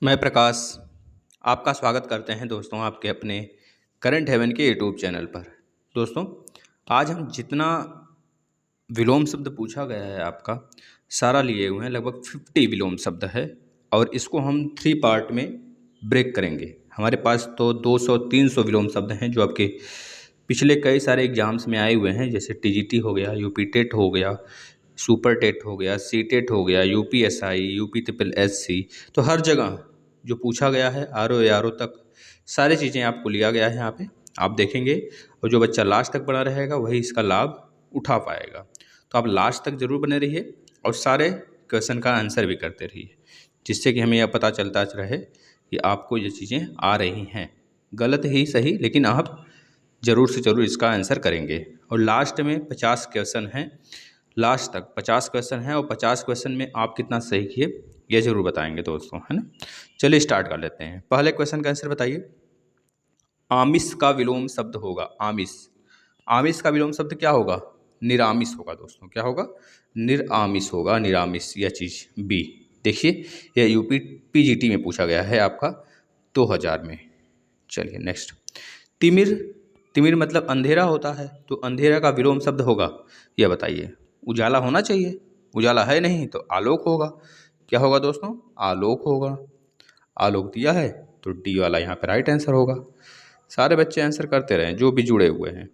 मैं प्रकाश आपका स्वागत करते हैं दोस्तों आपके अपने करंट हेवन के यूट्यूब चैनल पर। दोस्तों आज हम जितना विलोम शब्द पूछा गया है आपका सारा लिए हुए हैं, लगभग 50 विलोम शब्द है और इसको हम 3 पार्ट में ब्रेक करेंगे। हमारे पास तो 200-300 विलोम शब्द हैं जो आपके पिछले कई सारे एग्जाम्स में आए हुए हैं, जैसे टीजीटी हो गया, यूपी टेट हो गया, सुपर टेट हो गया, सी टेट हो गया, यूपीएसआई, यूपी ट्रिपल एससी। तो हर जगह जो पूछा गया है आर ओ तक सारी चीज़ें आपको लिया गया है यहाँ पे आप देखेंगे, और जो बच्चा लास्ट तक बना रहेगा वही इसका लाभ उठा पाएगा। तो आप लास्ट तक ज़रूर बने रहिए और सारे क्वेश्चन का आंसर भी करते रहिए, जिससे कि हमें यह पता चलता रहे कि आपको ये चीज़ें आ रही हैं, गलत ही सही लेकिन आप ज़रूर से ज़रूर इसका आंसर करेंगे। और लास्ट में 50 क्वेश्चन हैं, लास्ट तक 50 क्वेश्चन हैं और 50 क्वेश्चन में आप कितना सही किए ये ज़रूर बताएंगे दोस्तों, है ना। चलिए स्टार्ट कर लेते हैं। पहले क्वेश्चन का आंसर बताइए। आमिष का विलोम शब्द होगा आमिष। आमिष का विलोम शब्द क्या होगा? निरामिष होगा दोस्तों। क्या होगा? निरामिष होगा, निरामिष यह चीज़ बी। देखिए यह यूपी पीजीटी में पूछा गया है आपका 2000 में। चलिए नेक्स्ट। तिमिर, तिमिर मतलब अंधेरा होता है, तो अंधेरा का विलोम शब्द होगा यह बताइए। उजाला होना चाहिए, उजाला है नहीं तो आलोक होगा। क्या होगा दोस्तों? आलोक होगा। आलोक दिया है तो डी वाला यहाँ पे राइट आंसर होगा। सारे बच्चे आंसर करते रहें जो भी जुड़े हुए हैं।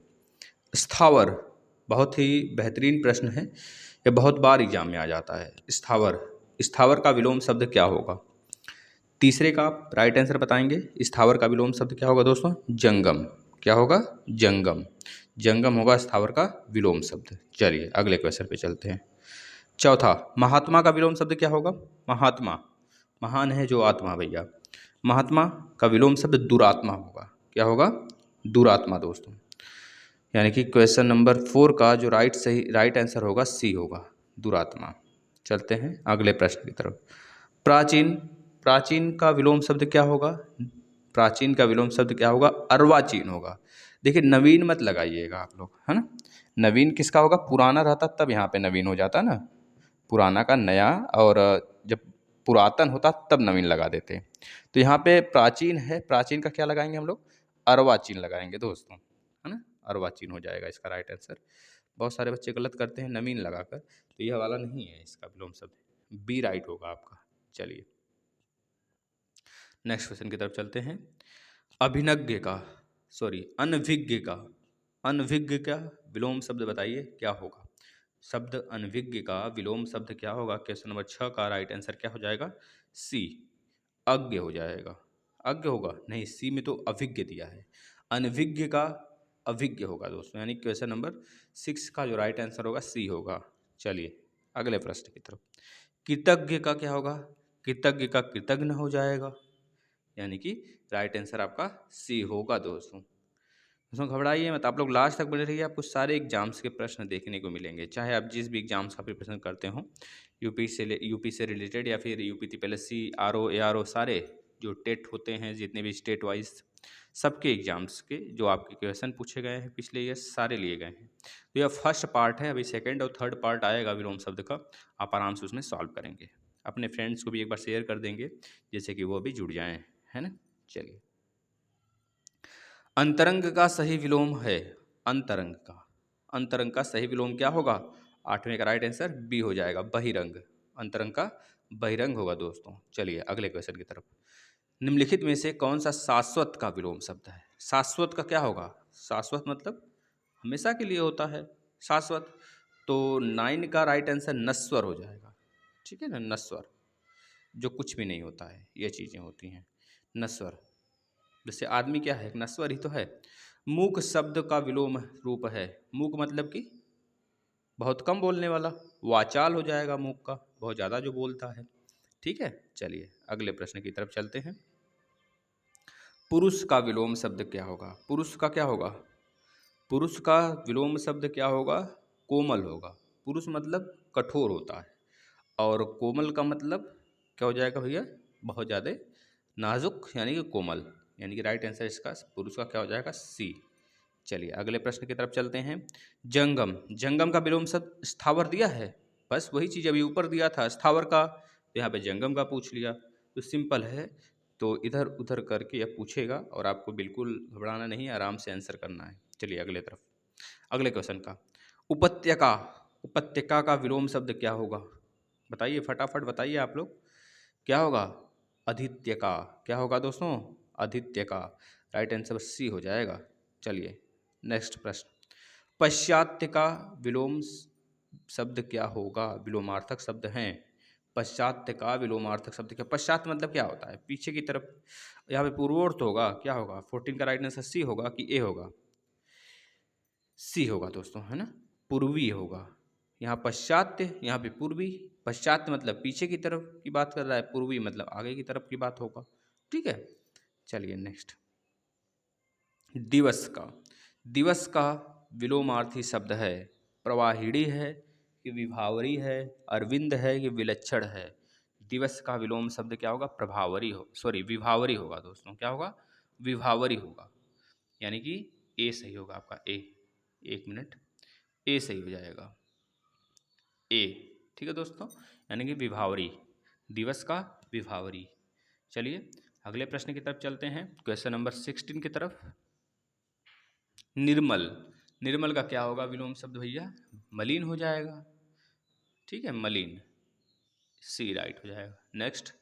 स्थावर बहुत ही बेहतरीन प्रश्न है, ये बहुत बार एग्जाम में आ जाता है। स्थावर, स्थावर का विलोम शब्द क्या होगा? तीसरे का आप राइट आंसर बताएंगे। स्थावर का विलोम शब्द क्या होगा दोस्तों? जंगम। क्या होगा? जंगम। जंगम होगा स्थावर का विलोम शब्द। चलिए अगले क्वेश्चन पे चलते हैं। चौथा, महात्मा का विलोम शब्द क्या होगा? महात्मा, महान है जो आत्मा भैया। महात्मा का विलोम शब्द दुरात्मा होगा। क्या होगा? दुरात्मा दोस्तों। यानी कि क्वेश्चन नंबर 4 का जो राइट आंसर होगा सी होगा, दुरात्मा। चलते हैं अगले प्रश्न की तरफ। प्राचीन, प्राचीन का विलोम शब्द क्या होगा? प्राचीन का विलोम शब्द क्या होगा? अर्वाचीन होगा। देखिए नवीन मत लगाइएगा आप लोग, है ना। नवीन किसका होगा? पुराना रहता तब यहाँ पे नवीन हो जाता ना, पुराना का नया, और जब पुरातन होता तब नवीन लगा देते। तो यहाँ पे प्राचीन है, प्राचीन का क्या लगाएंगे हम लोग? अर्वाचीन लगाएंगे दोस्तों, है ना। अर्वाचीन हो जाएगा इसका राइट आंसर। बहुत सारे बच्चे गलत करते हैं नवीन लगाकर, तो यह वाला नहीं है इसका विलोम शब्द, बी राइट होगा आपका। चलिए नेक्स्ट क्वेश्चन की तरफ चलते हैं। अभिज्ञ का, सॉरी अनभिज्ञ का, अनभिज्ञ का विलोम शब्द बताइए क्या होगा? शब्द अनभिज्ञ का विलोम शब्द क्या होगा? क्वेश्चन नंबर 6 का राइट आंसर क्या हो जाएगा? सी, अज्ञ हो जाएगा। अज्ञ होगा नहीं, सी में तो अभिज्ञ दिया है। अनभिज्ञ का अभिज्ञ होगा दोस्तों, यानी क्वेश्चन नंबर 6 का जो राइट आंसर होगा सी होगा। चलिए अगले प्रश्न की तरफ। कृतज्ञ का क्या होगा? कृतज्ञ का कृतज्ञ हो जाएगा, यानी कि राइट आंसर आपका सी होगा दोस्तों। दोस्तों घबराइए मत, आप लोग लास्ट तक बने रहिए, आपको सारे एग्जाम्स के प्रश्न देखने को मिलेंगे, चाहे आप जिस भी एग्जाम्स का प्रिपरेशन करते हो, यूपी से रिलेटेड या फिर यूपी TSSC, RO ARO, सारे जो टेट होते हैं जितने भी स्टेट वाइज सबके एग्जाम्स के जो आपके क्वेश्चन पूछे गए हैं पिछले ईयर सारे लिए गए हैं। तो यह फर्स्ट पार्ट है, अभी सेकेंड और थर्ड पार्ट आएगा विलोम शब्द का, आप आराम से उसमें सॉल्व करेंगे। अपने फ्रेंड्स को भी एक बार शेयर कर देंगे जैसे कि वो भी जुड़ जाएँ, है ना। चलिए अंतरंग का सही विलोम है, अंतरंग का, अंतरंग का सही विलोम क्या होगा? 8वें का राइट आंसर बी हो जाएगा, बहिरंग। अंतरंग का बहिरंग होगा दोस्तों। चलिए अगले क्वेश्चन की तरफ। निम्नलिखित में से कौन सा शाश्वत का विलोम शब्द है? शाश्वत का क्या होगा? शाश्वत मतलब हमेशा के लिए होता है शाश्वत, तो 9 का राइट आंसर नश्वर हो जाएगा। ठीक है ना, नश्वर जो कुछ भी नहीं होता है, ये चीज़ें होती हैं नश्वर। जैसे आदमी क्या है? एक नश्वर ही तो है। मूक शब्द का विलोम रूप है। मूक मतलब कि बहुत कम बोलने वाला, वाचाल हो जाएगा मूक का, बहुत ज़्यादा जो बोलता है। ठीक है, चलिए अगले प्रश्न की तरफ चलते हैं। पुरुष का विलोम शब्द क्या होगा? पुरुष का क्या होगा? पुरुष का विलोम शब्द क्या होगा? कोमल होगा। पुरुष मतलब कठोर होता है, और कोमल का मतलब क्या हो जाएगा भैया? बहुत ज़्यादा नाजुक, यानी कि कोमल, यानी कि राइट आंसर इसका पुरुष का क्या हो जाएगा? सी। चलिए अगले प्रश्न की तरफ चलते हैं। जंगम, जंगम का विलोम शब्द स्थावर दिया है, बस वही चीज़ अभी ऊपर दिया था स्थावर का, यहाँ पे जंगम का पूछ लिया। तो सिंपल है। तो इधर उधर करके यह पूछेगा और आपको बिल्कुल घबराना नहीं है, आराम से आंसर करना है। चलिए अगले तरफ, अगले क्वेश्चन का। उपत्यका, उपत्यका का विलोम शब्द क्या होगा? बताइए, फटाफट बताइए आप लोग, क्या होगा? आदित्य का। क्या होगा दोस्तों? आदित्य का। राइट आंसर सी हो जाएगा। चलिए नेक्स्ट प्रश्न। पश्चात्य का विलोम शब्द क्या होगा? विलोमार्थक शब्द हैं। पश्चात्य का विलोमार्थक शब्द क्या? पश्चात मतलब क्या होता है? पीछे की तरफ। यहाँ पे पूर्वोर्त होगा, क्या होगा? 14 का राइट आंसर सी होगा कि ए होगा? सी होगा दोस्तों, है ना? पूर्वी होगा। यहाँ पश्चात्य, यहाँ पे पूर्वी। पश्चात्य मतलब पीछे की तरफ की बात कर रहा है, पूर्वी मतलब आगे की तरफ की बात होगा। ठीक है, चलिए नेक्स्ट। दिवस का, दिवस का विलोमार्थी शब्द है। प्रवाहिणी है कि विभावरी है, अरविंद है कि विलक्षण है? दिवस का विलोम शब्द क्या होगा? प्रभावरी हो, सॉरी विभावरी होगा दोस्तों। क्या होगा? विभावरी होगा। यानी कि ए सही होगा आपका, ए। एक मिनट, ए सही हो जाएगा, ए। ठीक है दोस्तों, यानी कि विभावरी, दिवस का विभावरी। चलिए अगले प्रश्न की तरफ चलते हैं, क्वेश्चन नंबर 16 की तरफ। निर्मल, निर्मल का क्या होगा विलोम शब्द भैया? मलिन हो जाएगा। ठीक है, मलिन, सी राइट हो जाएगा। नेक्स्ट।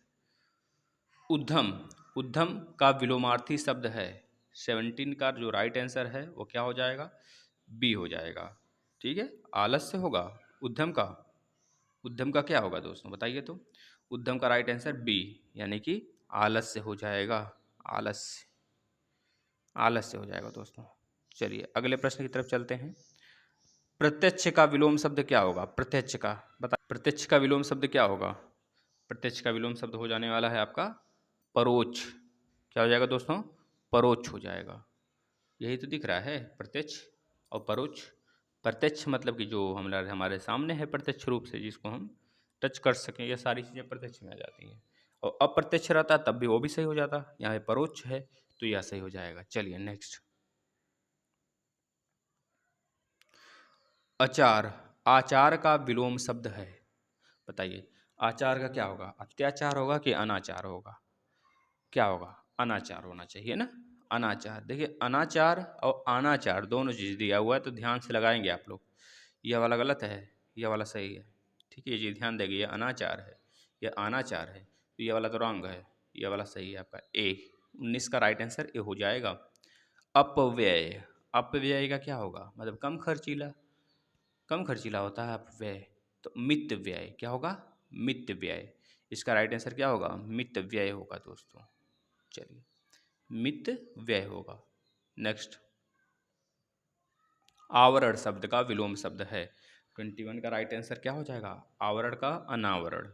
उद्धम, उद्धम का विलोमार्थी शब्द है। 17 का जो राइट आंसर है वो क्या हो जाएगा? बी हो जाएगा। ठीक है, आलस्य होगा उद्धम का। उद्धम का क्या होगा दोस्तों, बताइए तो? उद्धम का राइट आंसर बी, यानी कि आलस्य हो जाएगा। आलस्य, आलस्य हो जाएगा दोस्तों। चलिए अगले प्रश्न की तरफ चलते हैं। प्रत्यक्ष का विलोम शब्द क्या होगा? प्रत्यक्ष का, बता, प्रत्यक्ष का विलोम शब्द क्या होगा? प्रत्यक्ष का विलोम शब्द हो जाने वाला है आपका परोक्ष। क्या हो जाएगा दोस्तों? परोक्ष हो जाएगा। यही तो दिख रहा है, प्रत्यक्ष और परोक्ष। प्रत्यक्ष मतलब कि जो हमारे हमारे सामने है प्रत्यक्ष रूप से, जिसको हम टच कर सकें, ये सारी चीज़ें प्रत्यक्ष में आ जाती हैं। और अप्रत्यक्ष रहता तब भी वो भी सही हो जाता। यहाँ पे परोक्ष है तो यह सही हो जाएगा। चलिए नेक्स्ट। आचार, आचार का विलोम शब्द है। बताइए, आचार का क्या होगा? अत्याचार होगा कि अनाचार होगा? क्या होगा? अनाचार होना चाहिए ना, अनाचार। देखिए अनाचार और अनाचार दोनों चीज़ दिया हुआ है, तो ध्यान से लगाएंगे आप लोग। यह वाला गलत है, यह वाला सही है। ठीक है, ये चीज़ ध्यान देंगे, ये अनाचार है, यह अनाचार है, तो यह वाला तो रॉन्ग है, यह वाला सही है आपका ए। 19 का राइट आंसर ए हो जाएगा। अपव्यय, अपव्यय का क्या होगा? मतलब कम खर्चीला, कम खर्चीला होता है अपव्यय। तो मित व्यय, क्या होगा? मित व्यय। इसका राइट आंसर क्या होगा? मित व्यय होगा दोस्तों। चलिए, मित व्यय होगा। नेक्स्ट। आवरण शब्द का विलोम शब्द है। 21 का राइट आंसर क्या हो जाएगा? आवरण का अनावरण।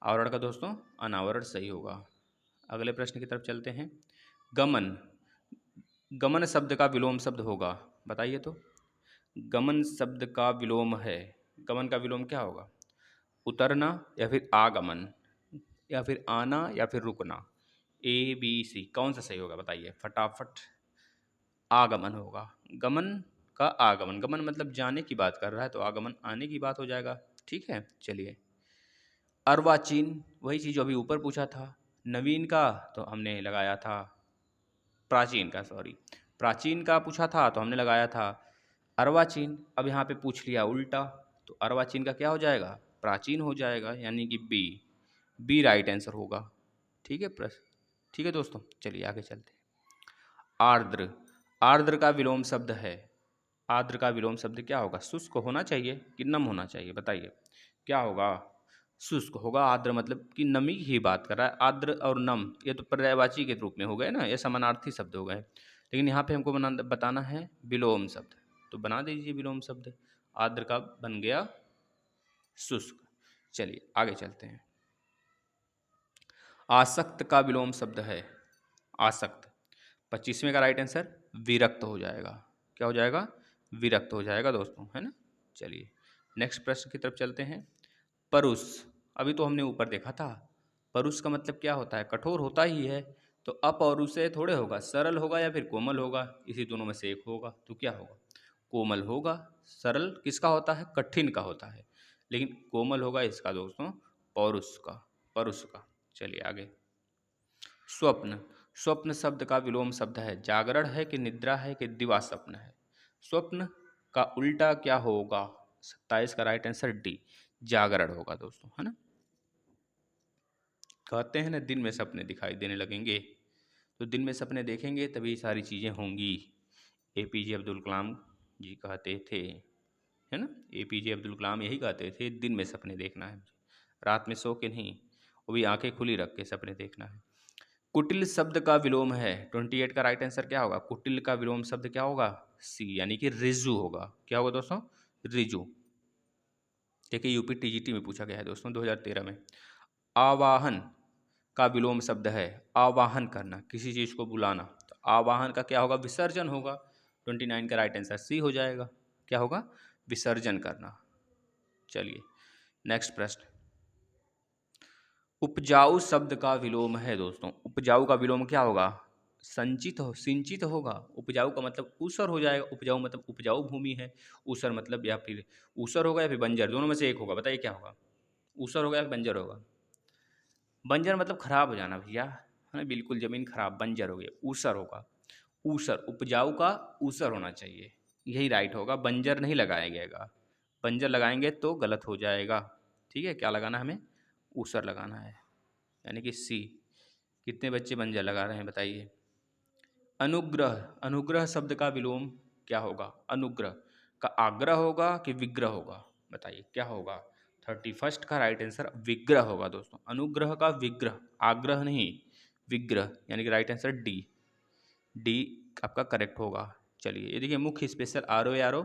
आवरण का दोस्तों अनावरण सही होगा। अगले प्रश्न की तरफ चलते हैं। गमन, गमन शब्द का विलोम शब्द होगा, बताइए तो? गमन शब्द का विलोम है, गमन का विलोम क्या होगा? उतरना या फिर आगमन या फिर आना या फिर रुकना? ए बी सी, कौन सा सही होगा बताइए फटाफट? आगमन होगा। गमन का आगमन, गमन मतलब जाने की बात कर रहा है, तो आगमन आने की बात हो जाएगा। ठीक है, चलिए। अर्वाचीन, वही चीज़ जो अभी ऊपर पूछा था। नवीन का तो हमने लगाया था, प्राचीन का सॉरी, प्राचीन का पूछा था तो हमने लगाया था अर्वाचीन। अब यहाँ पे पूछ लिया उल्टा, तो अर्वाचीन का क्या हो जाएगा? प्राचीन हो जाएगा, यानी कि बी, बी राइट आंसर होगा। ठीक है प्रश्न, ठीक है दोस्तों, चलिए आगे चलते हैं। आर्द्र, आर्द्र का विलोम शब्द है। आर्द्र का विलोम शब्द क्या होगा? शुष्क होना चाहिए कि नम होना चाहिए, बताइए क्या होगा? शुष्क होगा। आर्द्र मतलब कि नमी की ही बात कर रहा है। आर्द्र और नम ये तो पर्यायवाची के रूप में हो गए ना, ये समानार्थी शब्द हो गए। लेकिन यहाँ पे हमको बताना है विलोम शब्द, तो बना दीजिए विलोम शब्द। आर्द्र का बन गया शुष्क। चलिए आगे चलते हैं। आसक्त का विलोम शब्द है। आसक्त, 25वें का राइट आंसर विरक्त हो जाएगा। क्या हो जाएगा? विरक्त हो जाएगा दोस्तों, है ना। चलिए नेक्स्ट प्रश्न की तरफ चलते हैं। परुष, अभी तो हमने ऊपर देखा था, परुष का मतलब क्या होता है? कठोर होता ही है। तो अपौरुष से थोड़े होगा, सरल होगा या फिर कोमल होगा, इसी दोनों में से एक होगा, तो क्या होगा? कोमल होगा। सरल किसका होता है? कठिन का होता है। लेकिन कोमल होगा इसका दोस्तों, पौरुष का, परुष का। चलिए आगे। स्वप्न, स्वप्न शब्द का विलोम शब्द है जागरण है कि निद्रा है कि दिवा स्वप्न है। स्वप्न का उल्टा क्या होगा? 27 का राइट आंसर डी, जागरण होगा दोस्तों, है ना। कहते हैं ना दिन में सपने दिखाई देने लगेंगे, तो दिन में सपने देखेंगे तभी सारी चीज़ें होंगी। एपीजे अब्दुल कलाम जी कहते थे, है ना, एपीजे अब्दुल कलाम यही कहते थे, दिन में सपने देखना है, रात में सो के नहीं, वो भी आंखें खुली रख के सपने देखना है। कुटिल शब्द का विलोम है, 28 का राइट आंसर क्या होगा? कुटिल का विलोम शब्द क्या होगा? सी, यानी कि रिजु होगा। क्या होगा दोस्तों? रिजु। देखिए यूपी टीजीटी में पूछा गया है दोस्तों 2013 में। आवाहन का विलोम शब्द है, आवाहन करना, किसी चीज़ को बुलाना, तो आवाहन का क्या होगा? विसर्जन होगा। 29 का राइट आंसर सी हो जाएगा। क्या होगा? विसर्जन करना। चलिए नेक्स्ट प्रश्न। उपजाऊ शब्द का विलोम है दोस्तों, उपजाऊ का विलोम क्या होगा? संचित हो, सिंचित होगा। उपजाऊ का मतलब ऊसर हो जाएगा, उपजाऊ मतलब उपजाऊ भूमि है, ऊसर मतलब या फिर ऊसर होगा या फिर बंजर, दोनों में से एक होगा, बताइए क्या होगा? ऊसर होगा या बंजर होगा? बंजर मतलब खराब हो जाना भैया, है ना, बिल्कुल ज़मीन खराब, बंजर हो गया, ऊसर होगा। ऊसर, उपजाऊ का ऊसर होना चाहिए, यही राइट होगा, बंजर नहीं लगाया जाएगा। बंजर लगाएंगे तो गलत हो जाएगा। ठीक है, क्या लगाना हमें? ऊसर लगाना है, यानी कि सी। कितने बच्चे बंजर लगा रहे हैं बताइए। अनुग्रह, अनुग्रह शब्द का विलोम क्या होगा? अनुग्रह का आग्रह होगा कि विग्रह होगा? बताइए क्या होगा? 31 का राइट आंसर विग्रह होगा दोस्तों। अनुग्रह का विग्रह, आग्रह नहीं, विग्रह, यानी कि राइट आंसर डी, डी आपका करेक्ट होगा। चलिए ये देखिए, मुख्य special R O R O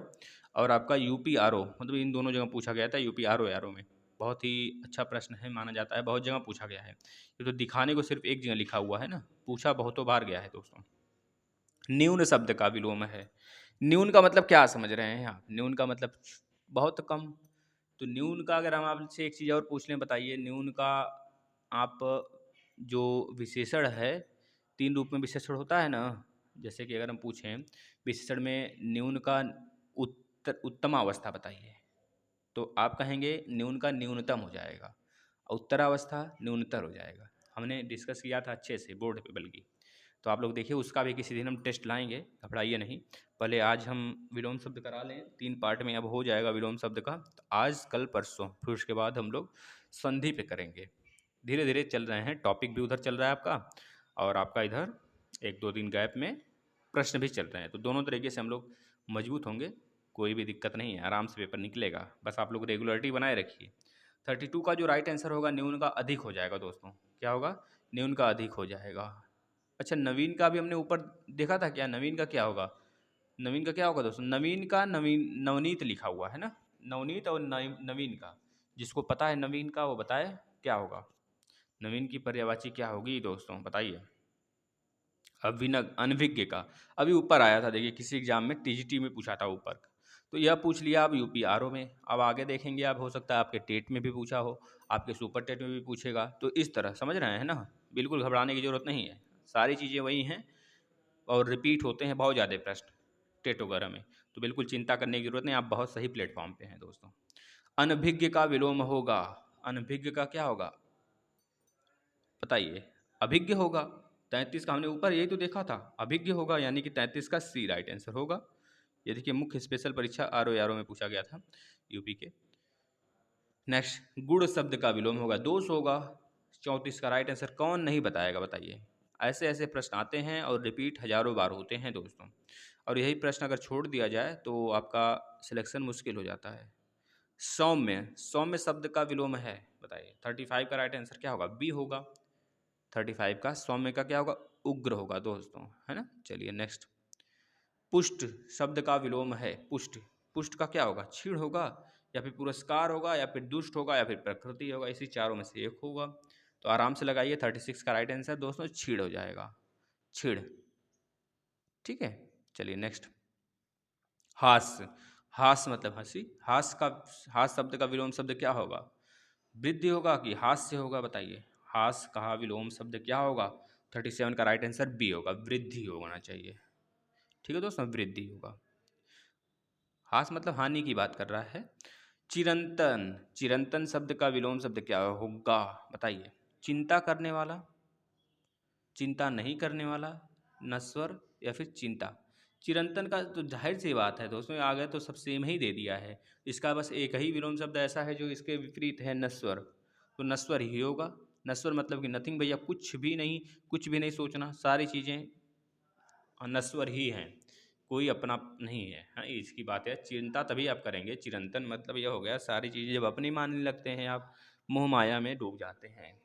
और आपका यूपी आर ओ, मतलब इन दोनों जगह पूछा गया था, यूपी आर ओ में। बहुत ही अच्छा प्रश्न है, माना जाता है, बहुत जगह पूछा गया है। ये तो दिखाने को सिर्फ एक जगह लिखा हुआ है ना, पूछा बहुतों बार गया है दोस्तों। न्यून शब्द का विलोम है, न्यून का मतलब क्या समझ रहे हैं आप? न्यून का मतलब बहुत कम। तो न्यून का अगर हम आपसे एक चीज़ और पूछ लें, बताइए न्यून का आप जो विशेषण है, 3 रूप में विशेषण होता है ना, जैसे कि अगर हम पूछें विशेषण में न्यून का उत्तम अवस्था बताइए, तो आप कहेंगे न्यून का न्यूनतम हो जाएगा, उत्तरावस्था न्यूनतर हो जाएगा। हमने डिस्कस किया था अच्छे से बोर्ड पे बल्कि, तो आप लोग देखिए, उसका भी किसी दिन हम टेस्ट लाएंगे, घबराइए नहीं। पहले आज हम विलोम शब्द करा लें, 3 पार्ट में अब हो जाएगा विलोम शब्द का, तो आज कल परसों, फिर उसके बाद हम लोग संधि पे करेंगे। धीरे धीरे चल रहे हैं, टॉपिक भी उधर चल रहा है आपका, और आपका इधर 1-2 दिन गैप में प्रश्न भी चल रहे हैं, तो दोनों तरीके से हम लोग मजबूत होंगे। कोई भी दिक्कत नहीं है, आराम से पेपर निकलेगा, बस आप लोग रेगुलरिटी बनाए रखिए। 32 का जो राइट आंसर होगा, न्यून का अधिक हो जाएगा दोस्तों। क्या होगा? न्यून का अधिक हो जाएगा। अच्छा, नवीन का भी हमने ऊपर देखा था क्या? नवीन का क्या होगा? नवीन का क्या होगा दोस्तों? नवीन का नवीन, नवनीत लिखा हुआ है ना, नवनीत और नवीन का, जिसको पता है नवीन का वो बताए क्या होगा? नवीन की पर्यायवाची क्या होगी दोस्तों, बताइए। अभिनव, अनभिज्ञ का अभी ऊपर आया था, देखिए किसी एग्जाम में टीजीटी में पूछा था ऊपर, तो यह पूछ लिया अब यूपी आरओ में। अब आगे देखेंगे, अब हो सकता है आपके टेट में भी पूछा हो, आपके सुपर टेट में भी पूछेगा, तो इस तरह समझ रहे हैं ना, बिल्कुल घबराने की जरूरत नहीं है, सारी चीज़ें वही हैं और रिपीट होते हैं बहुत ज़्यादा प्रश्न टेट वगैरह में, तो बिल्कुल चिंता करने की जरूरत नहीं, आप बहुत सही प्लेटफॉर्म पे हैं दोस्तों। अनभिज्ञ का विलोम होगा, अनभिज्ञ का क्या होगा बताइए? अभिज्ञ होगा। 33 का हमने ऊपर यही तो देखा था, अभिज्ञ होगा, यानी कि 33 का सी राइट आंसर होगा। ये देखिए, मुख्य स्पेशल परीक्षा आर ओ में पूछा गया था यूपी के। नेक्स्ट, गुड़ शब्द का विलोम होगा, दोष होगा। 34 का राइट आंसर कौन नहीं बताएगा बताइए? ऐसे ऐसे प्रश्न आते हैं और रिपीट हजारों बार होते हैं दोस्तों, और यही प्रश्न अगर छोड़ दिया जाए तो आपका सिलेक्शन मुश्किल हो जाता है। सौम्य, सौम्य शब्द का विलोम है, बताइए। 35 का राइट आंसर क्या होगा? बी होगा। 35 का सौम्य का क्या होगा? उग्र होगा दोस्तों, है ना। चलिए नेक्स्ट, पुष्ट शब्द का विलोम है, पुष्ट, पुष्ट का क्या होगा? क्षीण होगा, या फिर पुरस्कार होगा, या फिर दुष्ट होगा, या फिर प्रकृति होगा, इसी चारों में से एक होगा, तो आराम से लगाइए। 36 का राइट आंसर दोस्तों क्षीण हो जाएगा, क्षीण। ठीक है, चलिए नेक्स्ट, हास्य, हास्य मतलब हंसी, हास्य का, हास्य शब्द का विलोम शब्द क्या होगा? वृद्धि होगा कि हास्य होगा, बताइए। हास्य का विलोम शब्द क्या होगा? 37 का राइट आंसर बी होगा, वृद्धि होना चाहिए। ठीक है दोस्तों, वृद्धि होगा। हास मतलब हानि की बात कर रहा है। चिरंतन, चिरंतन शब्द का विलोम शब्द क्या होगा बताइए? चिंता करने वाला, चिंता नहीं करने वाला, नश्वर या फिर चिंता। चिरंतन का तो जाहिर सी बात है दोस्तों, आगे तो सब सेम ही दे दिया है। इसका बस एक ही विलोम शब्द ऐसा है जो इसके विपरीत है, नश्वर। तो नश्वर ही होगा। नश्वर मतलब कि नथिंग भैया, कुछ भी नहीं, कुछ भी नहीं सोचना, सारी चीज़ें नश्वर ही हैं, कोई अपना नहीं है। हाँ, इसकी बात है। चिंता तभी आप करेंगे, चिरंतन मतलब यह हो गया सारी चीज़ें जब अपनी मानने लगते हैं आप, मोह माया में डूब जाते हैं।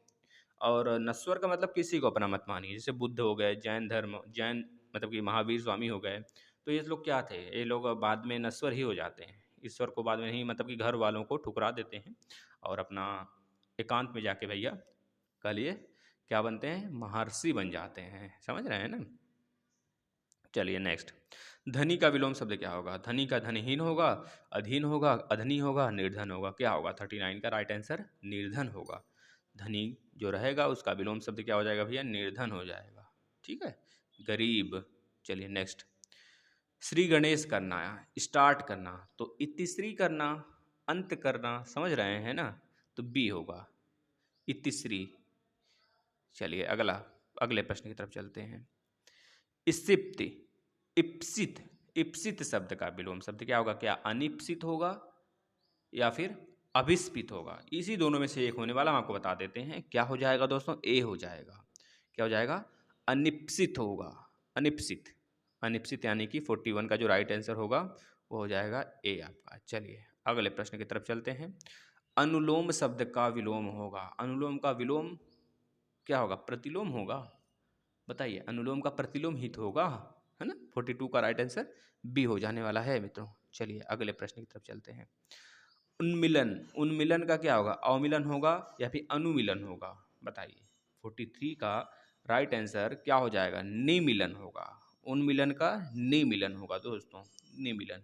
और नश्वर का मतलब किसी को अपना मत मानिए, जैसे बुद्ध हो गए, जैन धर्म, जैन मतलब कि महावीर स्वामी हो गए, तो ये लोग क्या थे, ये लोग बाद में नश्वर ही हो जाते हैं। ईश्वर को बाद में नहीं, मतलब कि घर वालों को ठुकरा देते हैं और अपना एकांत में जाके भैया कह लिए क्या बनते हैं, महर्षि बन जाते हैं। समझ रहे हैं ना। चलिए नेक्स्ट, धनी का विलोम शब्द क्या होगा। धनी का धनहीन होगा, अधीन होगा, अधनी होगा, निर्धन होगा। क्या होगा, 39 का राइट आंसर निर्धन होगा। धनी जो रहेगा उसका विलोम शब्द क्या हो जाएगा भैया, निर्धन हो जाएगा। ठीक है, गरीब। चलिए नेक्स्ट, श्री गणेश करना, स्टार्ट करना, तो इतिश्री करना, अंत करना, समझ रहे हैं ना, तो बी होगा, इतिश्री। चलिए अगला, अगले प्रश्न की तरफ चलते हैं। इसिप्ति, इप्सित, इप्सित शब्द का विलोम शब्द क्या होगा। क्या अनिप्सित होगा या फिर अभिस्पित होगा। इसी दोनों में से एक होने वाला हम आपको बता देते हैं। क्या हो जाएगा दोस्तों, ए हो जाएगा। क्या हो जाएगा, अनिप्सित होगा। अनिप्सित, अनिप्सित यानी कि 41 का जो राइट आंसर होगा वो हो जाएगा ए आपका। चलिए अगले प्रश्न की तरफ चलते हैं। अनुलोम शब्द का विलोम होगा। अनुलोम का विलोम क्या होगा, प्रतिलोम होगा। बताइए, अनुलोम का प्रतिलोम ही तो होगा, है ना। 42 का राइट आंसर बी हो जाने वाला है मित्रों। चलिए अगले प्रश्न की तरफ चलते हैं। उन्मिलन, उन्मिलन का क्या होगा, अवमिलन होगा या फिर अनुमिलन होगा। बताइए, 43 का राइट आंसर क्या हो जाएगा, निमिलन होगा। उन्मिलन का निमिलन होगा दोस्तों, निमिलन,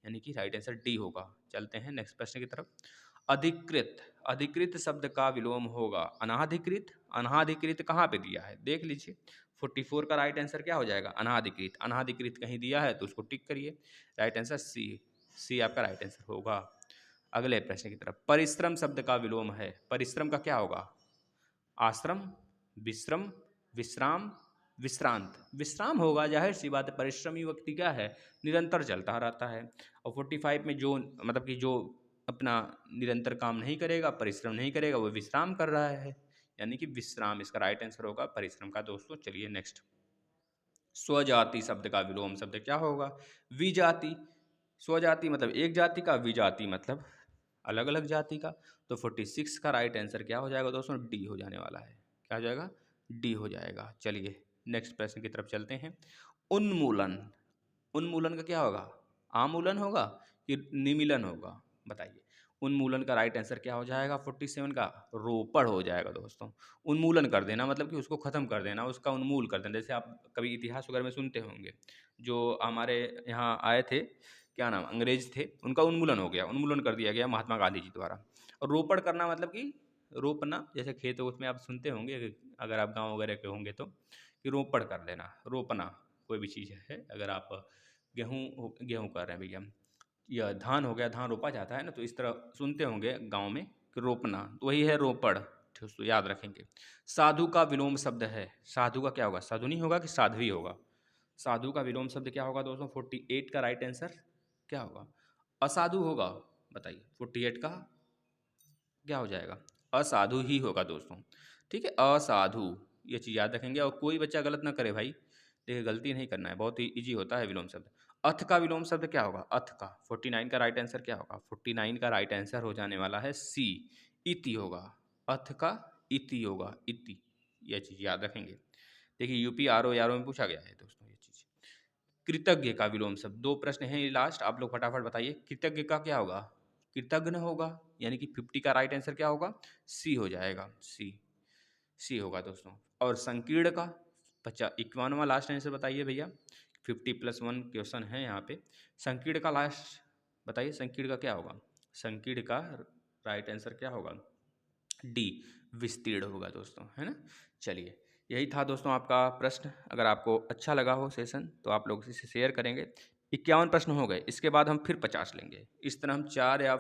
यानी कि राइट आंसर डी होगा। चलते हैं नेक्स्ट प्रश्न की तरफ। अधिकृत, अधिकृत शब्द का विलोम होगा अनाधिकृत। अनाधिकृत कहाँ पे दिया है देख लीजिए। 44 का राइट आंसर क्या हो जाएगा, अनाधिकृत। अनाधिकृत कहीं दिया है तो उसको टिक करिए, राइट आंसर सी, सी आपका राइट आंसर होगा। अगले प्रश्न की तरफ। परिश्रम शब्द का विलोम है। परिश्रम का क्या होगा, आश्रम, विश्रम, विश्राम, विश्रांत। विश्राम होगा, जाहिर सी बात है, परिश्रमी व्यक्ति क्या है, निरंतर चलता रहता है। और 45 में जो मतलब कि जो अपना निरंतर काम नहीं करेगा, परिश्रम नहीं करेगा, वो विश्राम कर रहा है, यानी कि विश्राम इसका राइट आंसर होगा परिश्रम का दोस्तों। चलिए नेक्स्ट, स्वजाति शब्द का विलोम शब्द क्या होगा, विजाति। स्वजाति मतलब एक जाति का, विजाति मतलब अलग अलग जाति का। तो 46 का राइट आंसर क्या हो जाएगा दोस्तों, डी हो जाने वाला है। क्या हो जाएगा, डी हो जाएगा। चलिए नेक्स्ट प्रश्न की तरफ चलते हैं। उन्मूलन, उन्मूलन का क्या होगा, आमूलन होगा कि निमीलन होगा। बताइए, उन्मूलन का राइट आंसर क्या हो जाएगा, 47 का रोपड़ हो जाएगा दोस्तों। उन्मूलन कर देना मतलब कि उसको ख़त्म कर देना, उसका उन्मूल कर देना। जैसे आप कभी इतिहास वगैरह में सुनते होंगे, जो हमारे यहाँ आए थे, क्या नाम, अंग्रेज थे, उनका उन्मूलन हो गया, उन्मूलन कर दिया गया महात्मा गांधी जी द्वारा। और रोपड़ करना मतलब कि रोपना, जैसे खेत उसमें आप सुनते होंगे अगर आप गाँव वगैरह के होंगे तो, कि रोपड़ कर देना, रोपना कोई भी चीज़ है। अगर आप गेहूँ, गेहूँ कर रहे हैं भैया, या धान हो गया, धान रोपा जाता है ना, तो इस तरह सुनते होंगे गांव में कि रोपना, तो वही है रोपड़। दोस्तों याद रखेंगे। साधु का विलोम शब्द है। साधु का क्या होगा, साधु नहीं होगा कि साध्वी होगा। साधु का विलोम शब्द क्या होगा दोस्तों, 48 का राइट आंसर क्या होगा, असाधु होगा। बताइए 48 का क्या हो जाएगा, असाधु ही होगा दोस्तों। ठीक है, असाधु, ये चीज़ याद रखेंगे। और कोई बच्चा गलत ना करे भाई, देखिए गलती नहीं करना है, बहुत ही इजी होता है विलोम शब्द। अथ का विलोम शब्द क्या होगा, अथ का 49 का राइट आंसर क्या होगा, 49 का राइट आंसर हो जाने वाला है सी, इति होगा। अथ का इति होगा, इति, यह चीज़ याद रखेंगे। देखिए यूपी आर ओ में पूछा गया है दोस्तों ये चीज़। कृतज्ञ का विलोम शब्द, दो प्रश्न हैं ये लास्ट, आप लोग फटाफट बताइए। कृतज्ञ का क्या होगा, कृतज्ञ होगा, यानी कि 50 का राइट आंसर क्या होगा, सी हो जाएगा, सी, सी होगा दोस्तों। और संकीर्ण का 51वां लास्ट आंसर बताइए भैया, 50+1 क्वेश्चन है यहाँ पे। संकीर्ण का लास्ट बताइए, संकीर्ण का क्या होगा, संकीर्ण का राइट आंसर क्या होगा, डी, विस्तीर्ण होगा दोस्तों, है ना। चलिए यही था दोस्तों आपका प्रश्न। अगर आपको अच्छा लगा हो सेशन तो आप लोग इसे शेयर करेंगे। 51 प्रश्न हो गए, इसके बाद हम फिर 50 लेंगे। इस तरह हम 4 या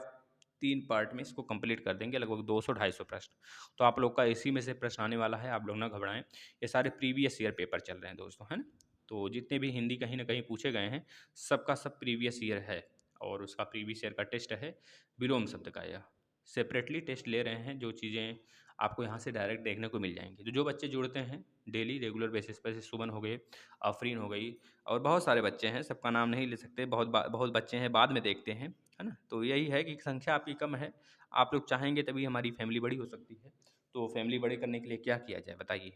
3 पार्ट में इसको कंप्लीट कर देंगे, लगभग 200-250 प्रश्न। तो आप लोग का इसी में से प्रश्न आने वाला है, आप लोग ना घबराएं। ये सारे प्रीवियस ईयर पेपर चल रहे हैं दोस्तों, है ना। तो जितने भी हिंदी कहीं ना कहीं पूछे गए हैं, सबका सब प्रीवियस ईयर है, और उसका प्रीवियस ईयर का टेस्ट है विलोम शब्द का। यह सेपरेटली टेस्ट ले रहे हैं, जो चीज़ें आपको यहाँ से डायरेक्ट देखने को मिल जाएंगी। तो जो बच्चे जुड़ते हैं डेली रेगुलर बेसिस पर, जैसे सुमन हो गए, आफरीन हो गई, और बहुत सारे बच्चे हैं, सबका नाम नहीं ले सकते, बहुत बच्चे हैं, बाद में देखते हैं, है ना। तो यही है कि संख्या आपकी कम है, आप लोग चाहेंगे तभी हमारी फैमिली बड़ी हो सकती है। तो फैमिली बड़े करने के लिए क्या किया जाए बताइए।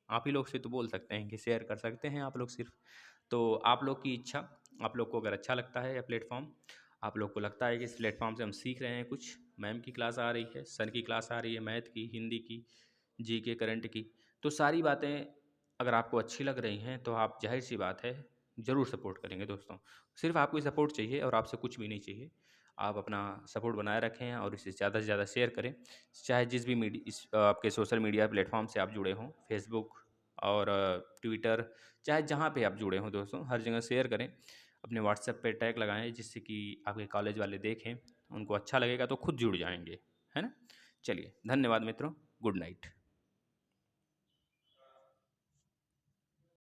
आप ही लोग से तो बोल सकते हैं कि शेयर कर सकते हैं आप लोग सिर्फ। तो आप लोग की इच्छा, आप लोग को अगर अच्छा लगता है यह प्लेटफॉर्म, आप लोग को लगता है कि इस प्लेटफॉर्म से हम सीख रहे हैं कुछ, मैम की क्लास आ रही है, सर की क्लास आ रही है, मैथ की, हिंदी की, जीके, करंट की, तो सारी बातें अगर आपको अच्छी लग रही हैं तो आप, जाहिर सी बात है, ज़रूर सपोर्ट करेंगे दोस्तों। सिर्फ आपको सपोर्ट चाहिए और आपसे कुछ भी नहीं चाहिए। आप अपना सपोर्ट बनाए रखें और इसे ज़्यादा से ज़्यादा शेयर करें। चाहे जिस भी आपके सोशल मीडिया प्लेटफॉर्म से आप जुड़े हों, फेसबुक और ट्विटर, चाहे जहाँ पे आप जुड़े हों दोस्तों, हर जगह शेयर करें। अपने व्हाट्सएप पे टैग लगाएं, जिससे कि आपके कॉलेज वाले देखें, उनको अच्छा लगेगा तो खुद जुड़ जाएंगे, है ना। चलिए, धन्यवाद मित्रों, गुड नाइट।